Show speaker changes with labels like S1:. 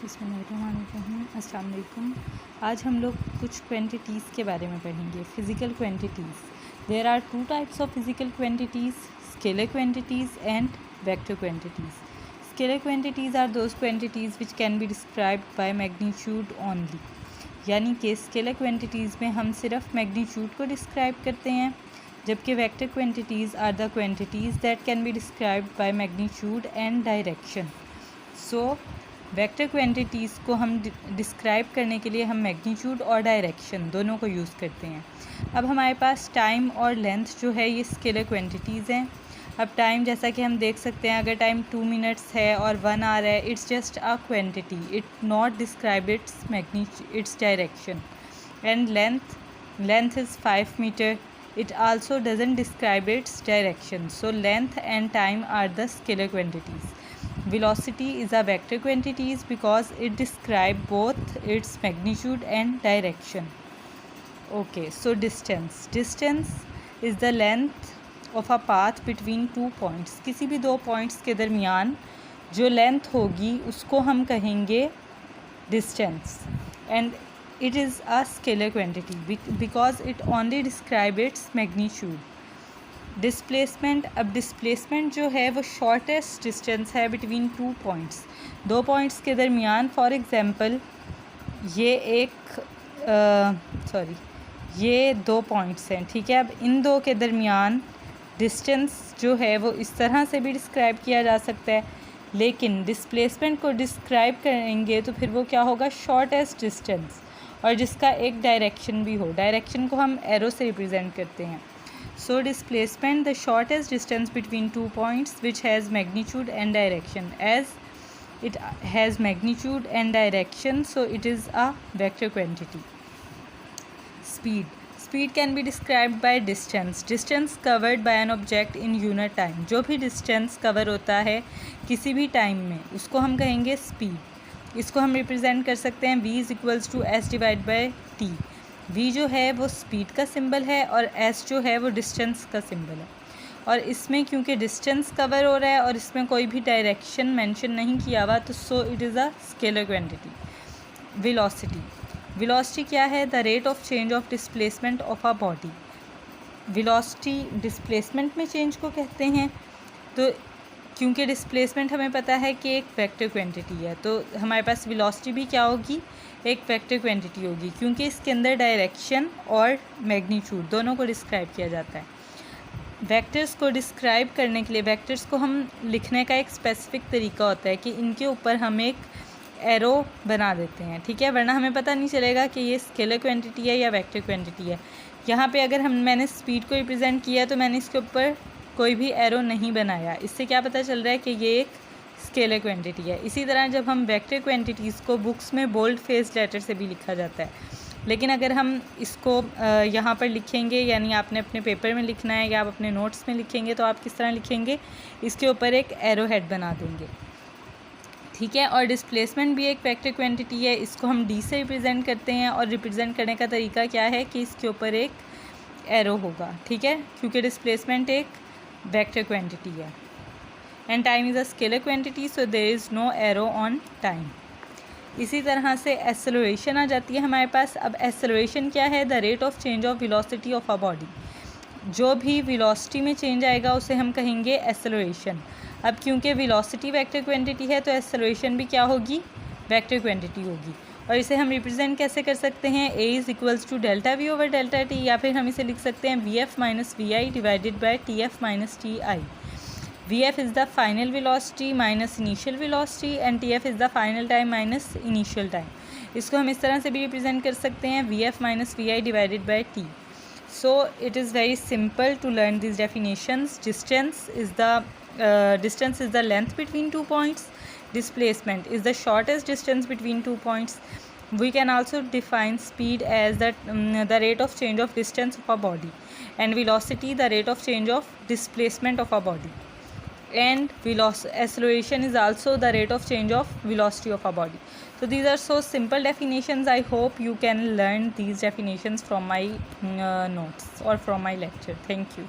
S1: बिस्मिल्लाहिर्रहमानिर्रहीम। अस्सलाम वालेकुम। आज हम लोग कुछ क्वांटिटीज़ के बारे में पढ़ेंगे, physical quantities. There are two types of physical quantities, scalar quantities and vector quantities. Scalar quantities are those quantities which can be described by magnitude only, यानी कि स्केलर क्वांटिटीज़ में हम सिर्फ मैग्नीट्यूड को डिस्क्राइब करते हैं, जबकि vector quantities are the quantities that can be described by magnitude and direction. So vector quantities को हम डिस्क्राइब करने के लिए हम मैग्नीट्यूड और डायरेक्शन दोनों को यूज़ करते हैं। अब हमारे पास टाइम और लेंथ जो है ये स्केलर क्वांटिटीज़ हैं। अब टाइम जैसा कि हम देख सकते हैं, अगर टाइम 2 मिनट्स है और 1 आवर है, it's just a quantity, it not describe its direction. And length is 5 metre, it also doesn't describe its direction. So length and time are the scalar quantities. Velocity is a vector quantities because it describes both its magnitude and direction. Okay, so distance is the length of a path between two points. किसी भी दो points के दरमियान जो length होगी उसको हम कहेंगे distance. And it is a scalar quantity because it only describes its magnitude. Displacement, अब डिस्प्लेसमेंट जो है वो शॉर्टेस्ट डिस्टेंस है बिटवीन टू पॉइंट्स, दो पॉइंट्स के दरमियान। फॉर एग्ज़ाम्पल ये दो पॉइंट्स हैं, ठीक है। अब इन दो के दरमियान डिस्टेंस जो है वो इस तरह से भी डिस्क्राइब किया जा सकता है, लेकिन डिस्प्लेसमेंट को डिस्क्राइब करेंगे तो फिर वो क्या होगा, शॉर्टेस्ट डिस्टेंस, और जिसका एक डायरेक्शन भी हो। डायरेक्शन को हम एरो से रिप्रेजेंट करते हैं। So displacement the shortest distance between two points which has magnitude and direction, as it has magnitude and direction so it is a vector quantity. Speed can be described by distance covered by an object in unit time. जो भी distance cover होता है किसी भी time में उसको हम कहेंगे स्पीड। इसको हम रिप्रेजेंट कर सकते हैं v is equals to s divide by t। v जो है वो स्पीड का सिंबल है और s जो है वो डिस्टेंस का सिंबल है। और इसमें क्योंकि डिस्टेंस कवर हो रहा है और इसमें कोई भी डायरेक्शन मेंशन नहीं किया हुआ, तो सो it is a scalar quantity. Velocity क्या है, the rate of change of displacement of a body. Velocity displacement में चेंज को कहते हैं, तो क्योंकि डिस्प्लेसमेंट हमें पता है कि एक वेक्टर क्वांटिटी है, तो हमारे पास वेलोसिटी भी क्या होगी, एक वेक्टर क्वांटिटी होगी, क्योंकि इसके अंदर डायरेक्शन और मैग्नीट्यूड दोनों को डिस्क्राइब किया जाता है। वेक्टर्स को डिस्क्राइब करने के लिए वेक्टर्स को हम लिखने का एक स्पेसिफिक तरीका होता है कि इनके ऊपर हम एक एरो बना देते हैं, ठीक है, वरना हमें पता नहीं चलेगा कि ये स्केलर क्वांटिटी है या वेक्टर क्वांटिटी है। यहाँ पे अगर मैंने स्पीड को रिप्रेजेंट किया तो मैंने इसके ऊपर कोई भी एरो नहीं बनाया, इससे क्या पता चल रहा है कि ये एक स्केलर क्वांटिटी है। इसी तरह जब हम वेक्टर क्वांटिटीज़ को बुक्स में बोल्ड फेस लेटर से भी लिखा जाता है, लेकिन अगर हम इसको यहाँ पर लिखेंगे, यानी आपने अपने पेपर में लिखना है या आप अपने नोट्स में लिखेंगे, तो आप किस तरह लिखेंगे, इसके ऊपर एक एरो हेड बना देंगे, ठीक है। और डिस्प्लेसमेंट भी एक वेक्टर क्वांटिटी है, इसको हम डी से रिप्रेजेंट करते हैं, और रिप्रेजेंट करने का तरीका क्या है कि इसके ऊपर एक एरो होगा, ठीक है, क्योंकि डिस्प्लेसमेंट एक वेक्टर क्वांटिटी है। And time is a scalar quantity so there is no arrow on time. इसी तरह से एक्सेलरेशन आ जाती है हमारे पास। अब एक्सेलरेशन क्या है, the rate of change of velocity of a body. जो भी वेलोसिटी में चेंज आएगा उसे हम कहेंगे एक्सेलरेशन। अब क्योंकि वेलोसिटी वेक्टर क्वांटिटी है तो एक्सेलरेशन भी क्या होगी, वेक्टर क्वांटिटी होगी। और इसे हम रिप्रेजेंट कैसे कर सकते हैं, a is equals to delta v over delta t, या फिर हम इसे लिख सकते हैं vf minus v i divided by tf minus t i. vf is the final velocity minus initial velocity and tf is the final time minus initial time. इसको हम इस तरह से भी रिप्रेजेंट कर सकते हैं vf minus v i divided by t. So it is very simple to learn these definitions. Distance is the length between two points. Displacement is the shortest distance between two points. We can also define speed as the rate of change of distance of a body, and velocity the rate of change of displacement of a body, and acceleration is also the rate of change of velocity of a body. So these are so simple definitions. I hope you can learn these definitions from my notes or from my lecture. Thank you.